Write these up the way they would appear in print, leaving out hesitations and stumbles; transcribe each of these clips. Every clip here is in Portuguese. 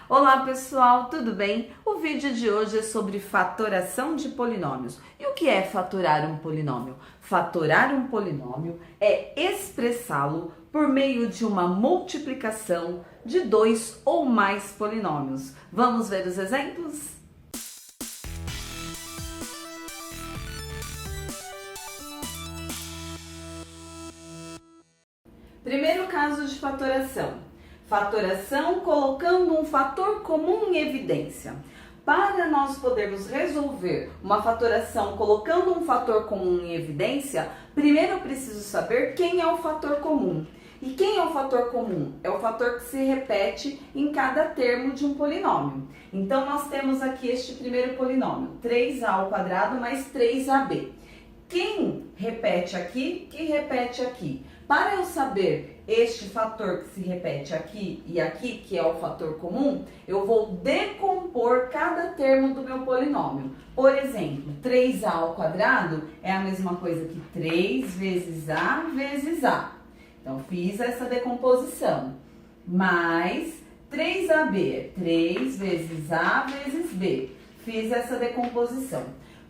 Olá pessoal, tudo bem? O vídeo de hoje é sobre fatoração de polinômios. E o que é fatorar um polinômio? Fatorar um polinômio é expressá-lo por meio de uma multiplicação de dois ou mais polinômios. Vamos ver os exemplos? Primeiro caso de fatoração. Fatoração colocando um fator comum em evidência. Para nós podermos resolver uma fatoração colocando um fator comum em evidência, primeiro eu preciso saber quem é o fator comum. E quem é o fator comum? É o fator que se repete em cada termo de um polinômio. Então, nós temos aqui este primeiro polinômio, 3a² mais 3ab. Quem repete aqui, que repete aqui? Para eu saber este fator que se repete aqui e aqui, que é o fator comum, eu vou decompor cada termo do meu polinômio. Por exemplo, 3a² é a mesma coisa que 3 vezes a vezes a. Então, fiz essa decomposição. Mais 3ab é 3 vezes a vezes b. Fiz essa decomposição.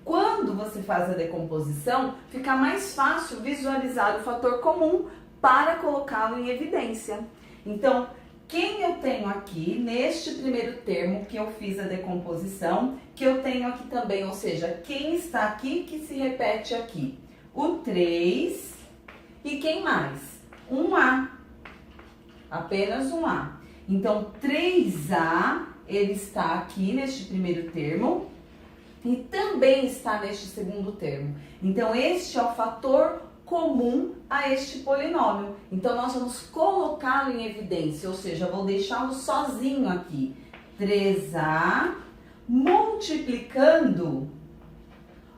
Quando você faz a decomposição, fica mais fácil visualizar o fator comum para colocá-lo em evidência. Então, quem eu tenho aqui neste primeiro termo que eu fiz a decomposição, que eu tenho aqui também, ou seja, quem está aqui que se repete aqui? O 3 e quem mais? Um A, apenas um A. Então, 3A, ele está aqui neste primeiro termo, e também está neste segundo termo. Então, este é o fator comum a este polinômio. Então, nós vamos colocá-lo em evidência, ou seja, vou deixá-lo sozinho aqui. 3a multiplicando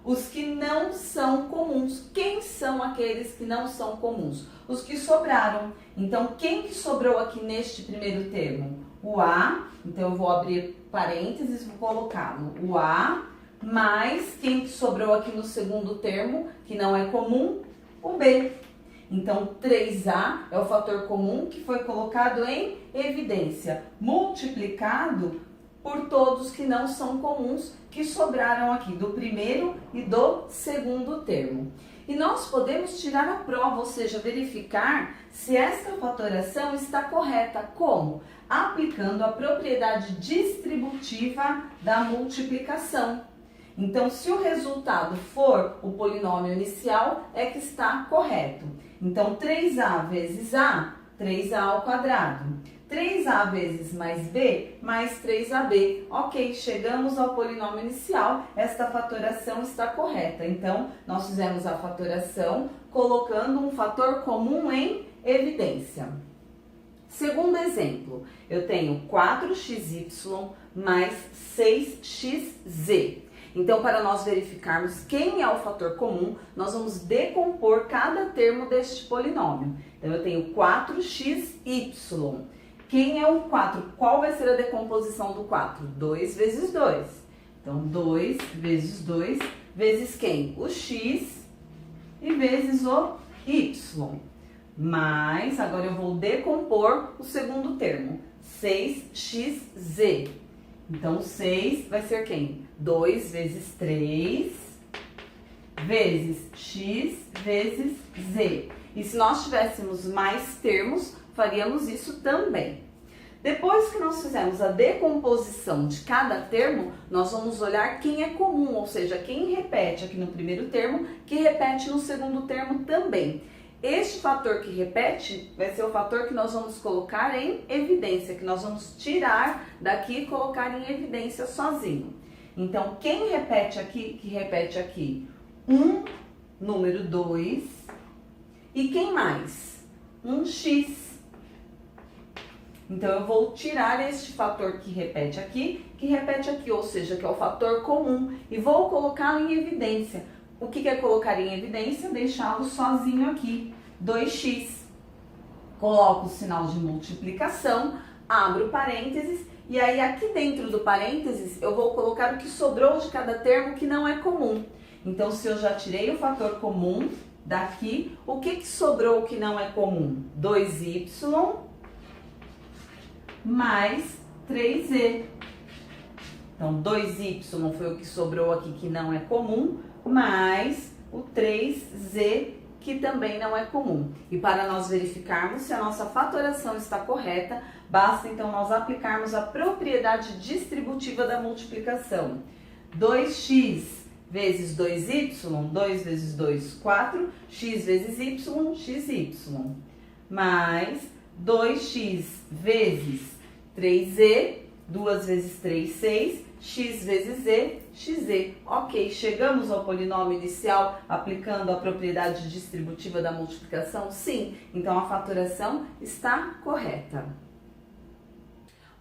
os que não são comuns. Quem são aqueles que não são comuns? Os que sobraram. Então, quem que sobrou aqui neste primeiro termo? O A. Então, eu vou abrir parênteses e vou colocá-lo. O A mais quem que sobrou aqui no segundo termo, que não é comum, o B. Então, 3A é o fator comum que foi colocado em evidência, multiplicado por todos que não são comuns, que sobraram aqui do primeiro e do segundo termo. E nós podemos tirar a prova, ou seja, verificar se esta fatoração está correta. Como? Aplicando a propriedade distributiva da multiplicação. Então, se o resultado for o polinômio inicial, é que está correto. Então, 3a vezes a, 3a². 3a vezes mais b, mais 3ab. Ok, chegamos ao polinômio inicial, esta fatoração está correta. Então, nós fizemos a fatoração colocando um fator comum em evidência. Segundo exemplo, eu tenho 4xy mais 6xz. Então, para nós verificarmos quem é o fator comum, nós vamos decompor cada termo deste polinômio. Então, eu tenho 4xy. Quem é o 4? Qual vai ser a decomposição do 4? 2 vezes 2. Então, 2 vezes 2 vezes quem? O x e vezes o y. Mas, agora eu vou decompor o segundo termo, 6xz. Então, 6 vai ser quem? 2 vezes 3 vezes x vezes z. E se nós tivéssemos mais termos, faríamos isso também. Depois que nós fizemos a decomposição de cada termo, nós vamos olhar quem é comum, ou seja, quem repete aqui no primeiro termo, que repete no segundo termo também. Este fator que repete vai ser o fator que nós vamos colocar em evidência, que nós vamos tirar daqui e colocar em evidência sozinho. Então, quem repete aqui, que repete aqui? 1, número 2. E quem mais? 1x. Então, eu vou tirar este fator que repete aqui, ou seja, que é o fator comum, e vou colocá-lo em evidência. O que é colocar em evidência? Deixá-lo sozinho aqui, 2x. Coloco o sinal de multiplicação, abro parênteses, e aí aqui dentro do parênteses eu vou colocar o que sobrou de cada termo que não é comum. Então, se eu já tirei o fator comum daqui, o que sobrou que não é comum? 2y mais 3z. Então, 2y foi o que sobrou aqui, que não é comum, mais o 3z, que também não é comum. E para nós verificarmos se a nossa fatoração está correta, basta então nós aplicarmos a propriedade distributiva da multiplicação. 2x vezes 2y, 2 vezes 2, 4, x vezes y, xy. Mais 2x vezes 3z, 2 vezes 3, 6, x vezes z, xz. Ok, chegamos ao polinômio inicial aplicando a propriedade distributiva da multiplicação? Sim, então a fatoração está correta.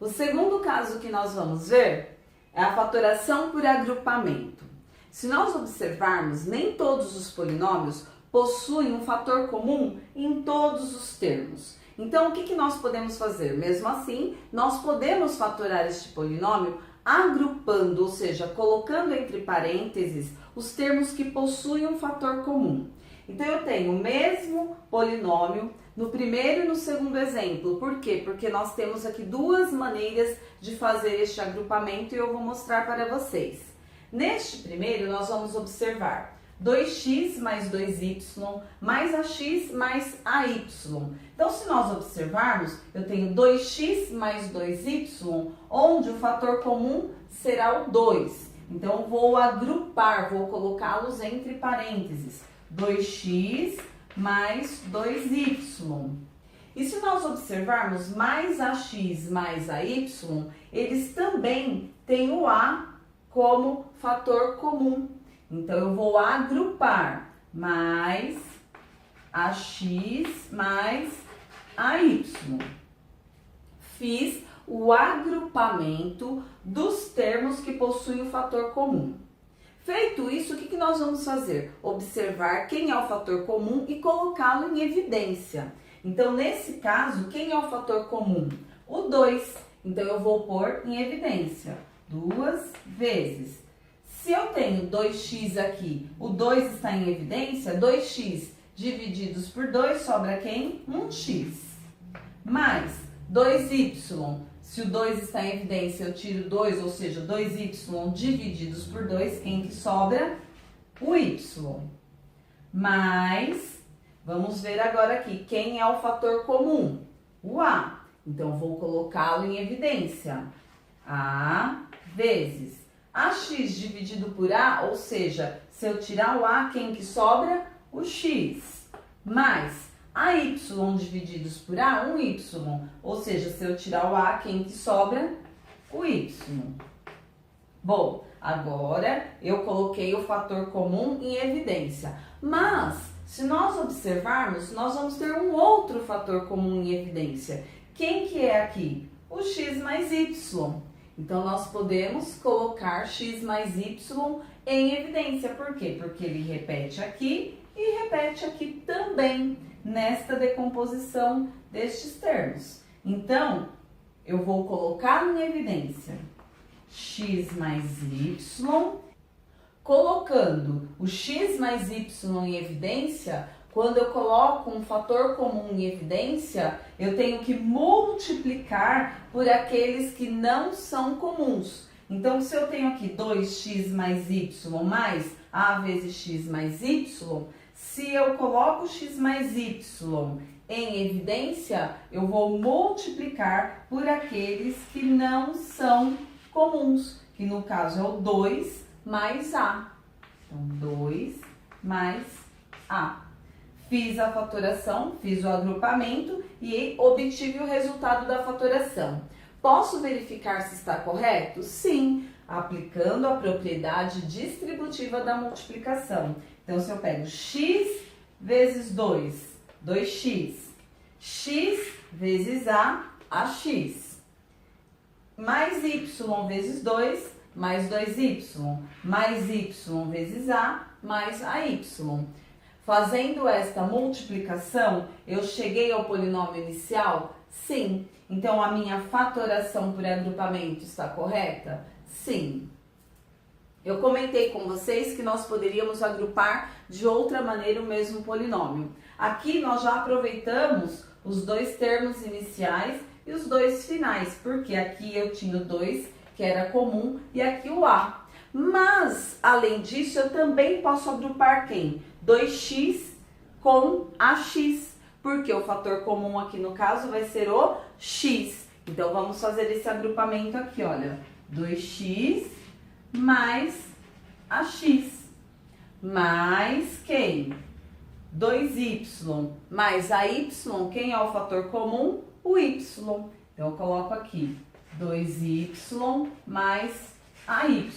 O segundo caso que nós vamos ver é a fatoração por agrupamento. Se nós observarmos, nem todos os polinômios possuem um fator comum em todos os termos. Então, o que nós podemos fazer? Mesmo assim, nós podemos fatorar este polinômio agrupando, ou seja, colocando entre parênteses os termos que possuem um fator comum. Então, eu tenho o mesmo polinômio no primeiro e no segundo exemplo. Por quê? Porque nós temos aqui duas maneiras de fazer este agrupamento e eu vou mostrar para vocês. Neste primeiro, nós vamos observar 2x mais 2y mais ax mais ay. Então, se nós observarmos, eu tenho 2x mais 2y, onde o fator comum será o 2. Então, vou agrupar, vou colocá-los entre parênteses. 2x mais 2y. E se nós observarmos mais ax mais ay, eles também têm o a como fator comum. Então, eu vou agrupar mais ax mais ay. Fiz o agrupamento dos termos que possuem o fator comum. Feito isso, o que nós vamos fazer? Observar quem é o fator comum e colocá-lo em evidência. Então, nesse caso, quem é o fator comum? O 2. Então, eu vou pôr em evidência. 2 vezes. Se eu tenho 2x aqui, o 2 está em evidência, 2x divididos por 2 sobra quem? 1x. Mais 2y, se o 2 está em evidência, eu tiro 2, ou seja, 2y divididos por 2, quem que sobra? O y. Mais, vamos ver agora aqui, quem é o fator comum? O a. Então, vou colocá-lo em evidência. A vezes ax dividido por a, ou seja, se eu tirar o a, quem que sobra? O x. Mais ay divididos por a, um y. Ou seja, se eu tirar o a, quem que sobra? O y. Bom, agora eu coloquei o fator comum em evidência. Mas, se nós observarmos, nós vamos ter um outro fator comum em evidência. Quem que é aqui? O x mais y. Então, nós podemos colocar x mais y em evidência. Por quê? Porque ele repete aqui e repete aqui também nesta decomposição destes termos. Então, eu vou colocar em evidência x mais y. Colocando o x mais y em evidência, quando eu coloco um fator comum em evidência, eu tenho que multiplicar por aqueles que não são comuns. Então, se eu tenho aqui 2x mais y mais a vezes x mais y, se eu coloco x mais y em evidência, eu vou multiplicar por aqueles que não são comuns, que no caso é o 2 mais a. Então, 2 mais a. Fiz a fatoração, fiz o agrupamento e obtive o resultado da fatoração. Posso verificar se está correto? Sim, aplicando a propriedade distributiva da multiplicação. Então, se eu pego x vezes 2, 2x, x vezes a, ax, mais y vezes 2, mais 2y, mais y vezes a, mais ay. Fazendo esta multiplicação, eu cheguei ao polinômio inicial? Sim. Então, a minha fatoração por agrupamento está correta? Sim. Eu comentei com vocês que nós poderíamos agrupar de outra maneira o mesmo polinômio. Aqui nós já aproveitamos os dois termos iniciais e os dois finais, porque aqui eu tinha o 2, que era comum, e aqui o A. Mas, além disso, eu também posso agrupar quem? 2x com AX, porque o fator comum aqui no caso vai ser o x. Então, vamos fazer esse agrupamento aqui, olha. 2x mais AX, mais quem? 2y mais AY, quem é o fator comum? O y. Então, eu coloco aqui 2y mais AY.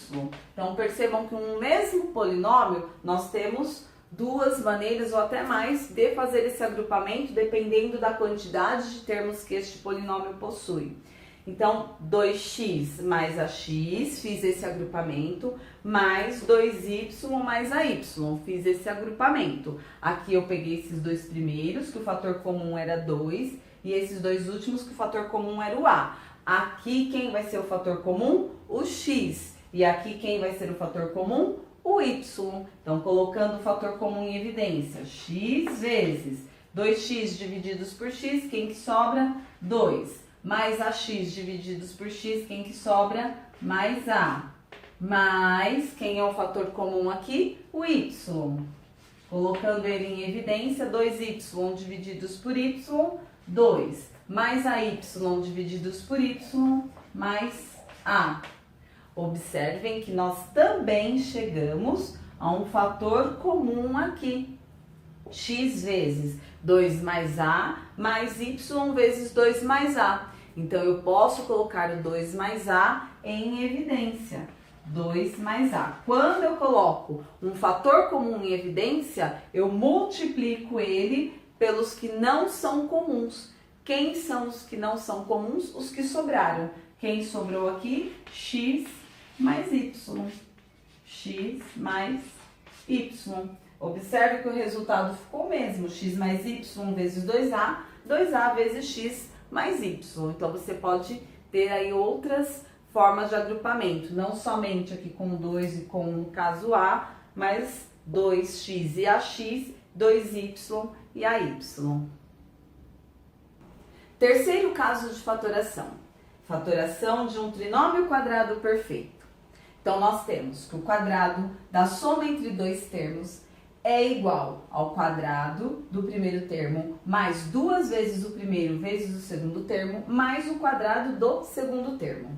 Então, percebam que um mesmo polinômio, nós temos duas maneiras ou até mais de fazer esse agrupamento, dependendo da quantidade de termos que este polinômio possui. Então, 2x mais AX, fiz esse agrupamento, mais 2y mais AY, fiz esse agrupamento. Aqui eu peguei esses dois primeiros, que o fator comum era 2, e esses dois últimos, que o fator comum era o A. Aqui, quem vai ser o fator comum? O x. E aqui, quem vai ser o fator comum? O y. Então, colocando o fator comum em evidência, x vezes 2x divididos por x, quem que sobra? 2. Mais AX divididos por x, quem que sobra? Mais A. Mais, quem é o fator comum aqui? O y. Colocando ele em evidência, 2y divididos por y, 2. Mais AY divididos por y, mais A. Observem que nós também chegamos a um fator comum aqui. X vezes 2 mais A, mais Y vezes 2 mais A. Então, eu posso colocar o 2 mais A em evidência. 2 mais A. Quando eu coloco um fator comum em evidência, eu multiplico ele pelos que não são comuns. Quem são os que não são comuns? Os que sobraram. Quem sobrou aqui? X mais Y. X mais Y. Observe que o resultado ficou o mesmo. X mais Y vezes 2A, 2A vezes X mais Y. Então, você pode ter aí outras formas de agrupamento. Não somente aqui com 2 e com, no caso, A, mas 2x e AX, 2y e AY. Terceiro caso de fatoração. Fatoração de um trinômio quadrado perfeito. Então, nós temos que o quadrado da soma entre dois termos é igual ao quadrado do primeiro termo mais 2 vezes o primeiro vezes o segundo termo mais o quadrado do segundo termo.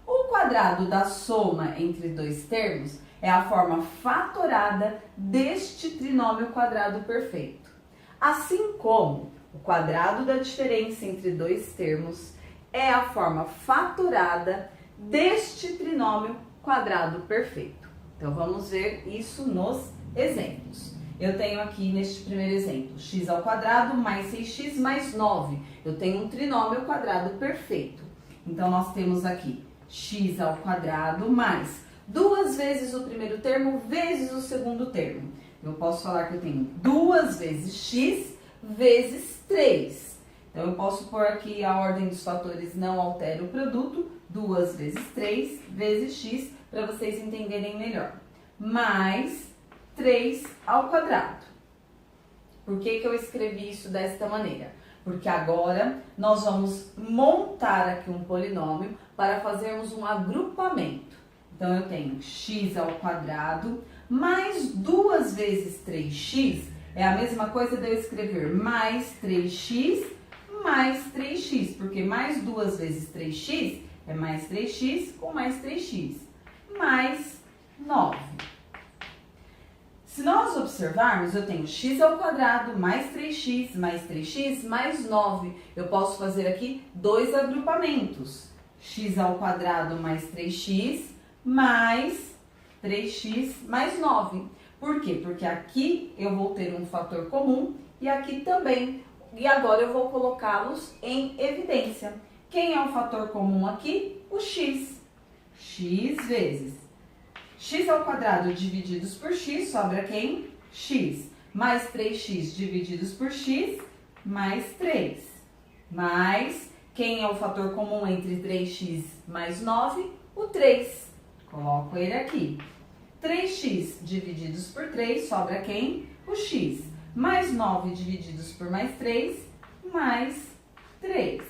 O quadrado da soma entre dois termos é a forma fatorada deste trinômio quadrado perfeito. Assim como o quadrado da diferença entre dois termos é a forma fatorada deste trinômio quadrado perfeito. Então, vamos ver isso nos exemplos. Eu tenho aqui neste primeiro exemplo, x ao quadrado mais 6x mais 9. Eu tenho um trinômio quadrado perfeito. Então, nós temos aqui x ao quadrado mais 2 vezes o primeiro termo vezes o segundo termo. Eu posso falar que eu tenho 2 vezes x vezes 3. Então, eu posso pôr aqui a ordem dos fatores, não altera o produto, 2 vezes 3 vezes x, para vocês entenderem melhor. Mais 3 ao quadrado. Por que que eu escrevi isso desta maneira? Porque agora nós vamos montar aqui um polinômio para fazermos um agrupamento. Então, eu tenho x ao quadrado mais 2 vezes 3x, é a mesma coisa de eu escrever mais 3x mais 3x, porque mais 2 vezes 3x é mais 3x com mais 3x, mais 9. Se nós observarmos, eu tenho x ao quadrado mais 3x mais 9. Eu posso fazer aqui dois agrupamentos. X ao quadrado mais 3x mais 3x mais 9. Por quê? Porque aqui eu vou ter um fator comum e aqui também. E agora eu vou colocá-los em evidência. Quem é o fator comum aqui? O x. X vezes x ao quadrado divididos por x, sobra quem? X. Mais 3x divididos por x, mais 3. Mais, quem é o fator comum entre 3x mais 9? O 3. Coloco ele aqui. 3x divididos por 3, sobra quem? O x. Mais 9 divididos por mais 3, mais 3.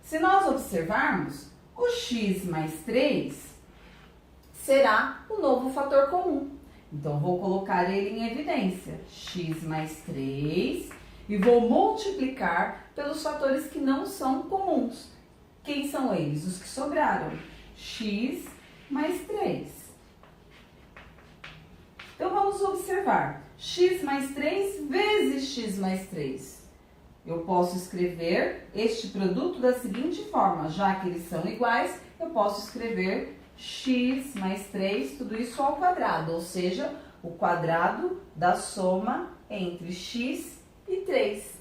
Se nós observarmos, o x mais 3 será o novo fator comum. Então, vou colocar ele em evidência, x mais 3, e vou multiplicar pelos fatores que não são comuns. Quem são eles? Os que sobraram, x mais 3. Então, vamos observar, x mais 3 vezes x mais 3. Eu posso escrever este produto da seguinte forma, já que eles são iguais, eu posso escrever x mais 3, tudo isso ao quadrado, ou seja, o quadrado da soma entre x e 3.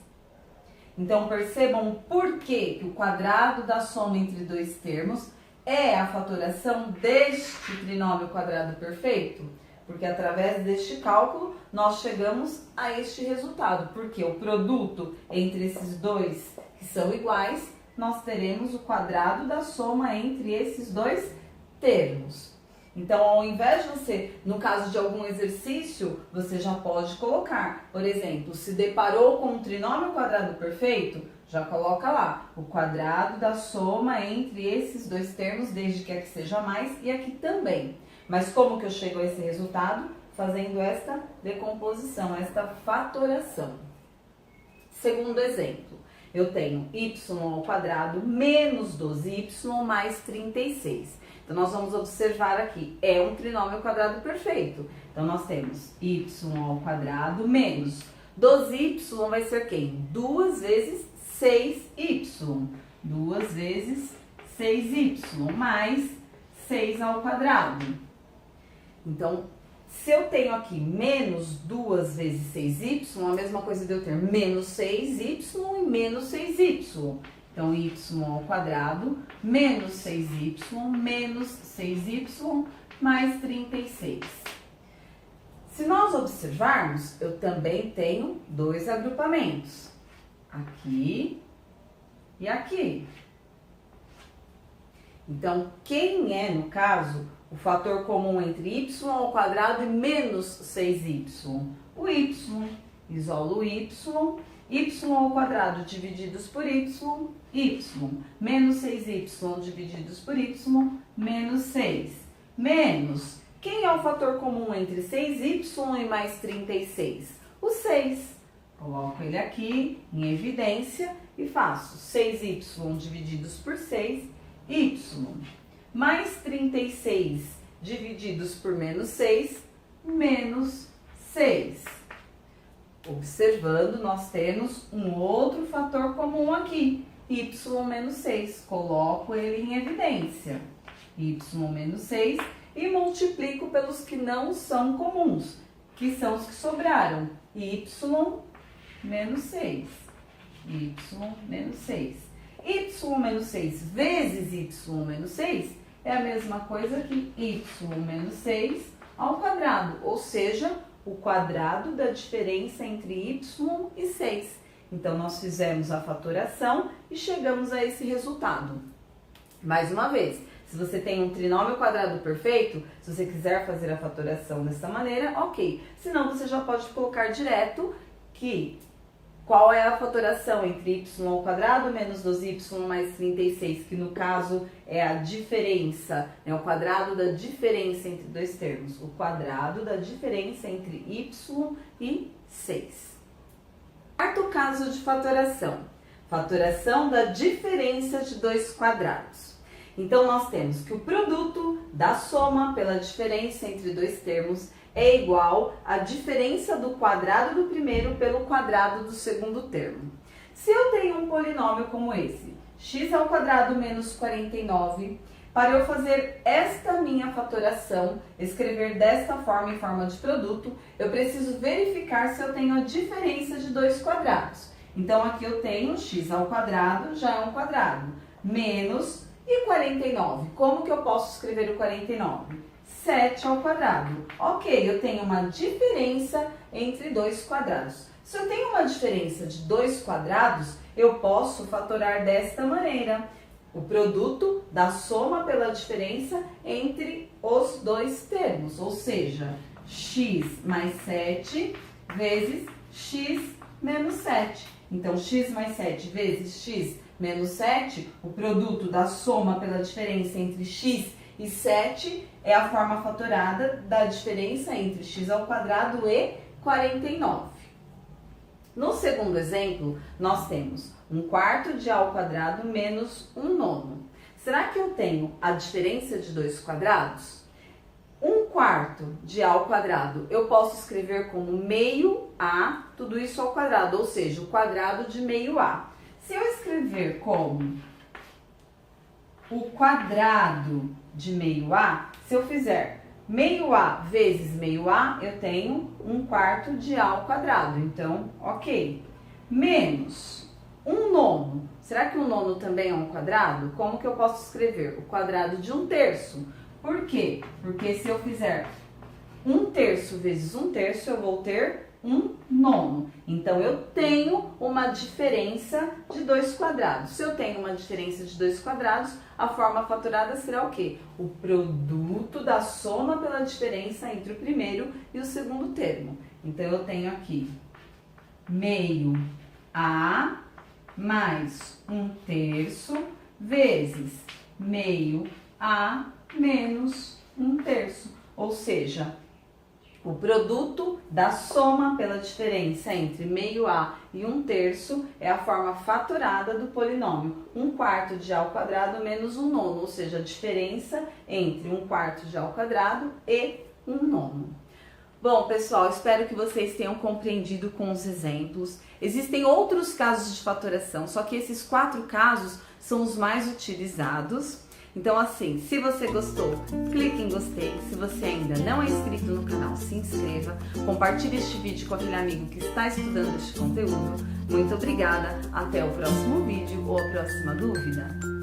Então, percebam por que o quadrado da soma entre dois termos é a fatoração deste trinômio quadrado perfeito? Porque através deste cálculo, nós chegamos a este resultado, porque o produto entre esses dois que são iguais, nós teremos o quadrado da soma entre esses dois termos. Então, ao invés de você, no caso de algum exercício, você já pode colocar, por exemplo, se deparou com um trinômio quadrado perfeito, já coloca lá o quadrado da soma entre esses dois termos, desde que aqui seja mais e aqui também. Mas como que eu chego a esse resultado? Fazendo esta decomposição, esta fatoração. Segundo exemplo, eu tenho y ao quadrado menos 12y mais 36. Então, nós vamos observar aqui, é um trinômio quadrado perfeito. Então, nós temos y ao quadrado menos 12y vai ser quem? 2 vezes 6y. 2 vezes 6y mais 6 ao quadrado. Então, se eu tenho aqui menos 2 vezes 6y, a mesma coisa de eu ter menos 6y e menos 6y. Então, y ao quadrado menos 6y mais 36. Se nós observarmos, eu também tenho dois agrupamentos. Aqui e aqui. Então, quem é, no caso, o fator comum entre y ao quadrado e menos 6y? O y. Isolo o y ao quadrado divididos por y, menos 6y divididos por y, menos 6. Menos, quem é o fator comum entre 6y e mais 36? O 6. Coloco ele aqui em evidência e faço 6y divididos por 6, y, mais 36 divididos por menos 6, menos 6. Observando, nós temos um outro fator comum aqui, y menos 6. Coloco ele em evidência, y menos 6, e multiplico pelos que não são comuns, que são os que sobraram, y menos 6, y menos 6. Y menos 6 vezes y menos 6 é a mesma coisa que y menos 6 ao quadrado, ou seja, o quadrado da diferença entre y e 6. Então, nós fizemos a fatoração e chegamos a esse resultado. Mais uma vez, se você tem um trinômio quadrado perfeito, se você quiser fazer a fatoração dessa maneira, ok. Senão, você já pode colocar direto que qual é a fatoração entre y ao quadrado menos 12y mais 36, que no caso é a diferença, né, o quadrado da diferença entre dois termos, o quadrado da diferença entre y e 6. Quarto caso de fatoração, fatoração da diferença de dois quadrados. Então, nós temos que o produto da soma pela diferença entre dois termos é igual à diferença do quadrado do primeiro pelo quadrado do segundo termo. Se eu tenho um polinômio como esse, x ao quadrado menos 49, para eu fazer esta minha fatoração, escrever desta forma em forma de produto, eu preciso verificar se eu tenho a diferença de dois quadrados. Então, aqui eu tenho x ao quadrado, já é um quadrado, menos e 49. Como que eu posso escrever o 49? 7 ao quadrado. Ok, eu tenho uma diferença entre dois quadrados. Se eu tenho uma diferença de dois quadrados, eu posso fatorar desta maneira. O produto da soma pela diferença entre os dois termos, ou seja, x mais 7 vezes x menos 7. Então, x mais 7 vezes x menos 7, o produto da soma pela diferença entre x e 7 é a forma fatorada da diferença entre x ao quadrado e 49. No segundo exemplo, nós temos 1/4 de a ao quadrado menos 1/9. Será que eu tenho a diferença de dois quadrados? 1/4 de a ao quadrado eu posso escrever como meio a, tudo isso ao quadrado, ou seja, o quadrado de meio a. Se eu escrever como o quadrado de meio a, se eu fizer meio a vezes meio a, eu tenho 1/4 de a ao quadrado. Então, ok. Menos 1/9. Será que 1/9 também é um quadrado? Como que eu posso escrever? O quadrado de 1/3. Por quê? Porque se eu fizer 1/3 vezes 1/3, eu vou ter 1/9. Então, eu tenho uma diferença de dois quadrados. Se eu tenho uma diferença de dois quadrados, a forma fatorada será o quê? O produto da soma pela diferença entre o primeiro e o segundo termo. Então, eu tenho aqui meio a mais 1/3 vezes meio a menos 1/3. Ou seja, o produto da soma pela diferença entre meio a e 1/3 é a forma fatorada do polinômio 1/4 de a ao quadrado menos 1/9, ou seja, a diferença entre 1/4 de a ao quadrado e 1/9. Bom, pessoal, espero que vocês tenham compreendido com os exemplos. Existem outros casos de fatoração, só que esses 4 casos são os mais utilizados. Então, assim, se você gostou, clique em gostei. Se você ainda não é inscrito no canal, se inscreva. Compartilhe este vídeo com aquele amigo que está estudando este conteúdo. Muito obrigada. Até o próximo vídeo ou a próxima dúvida.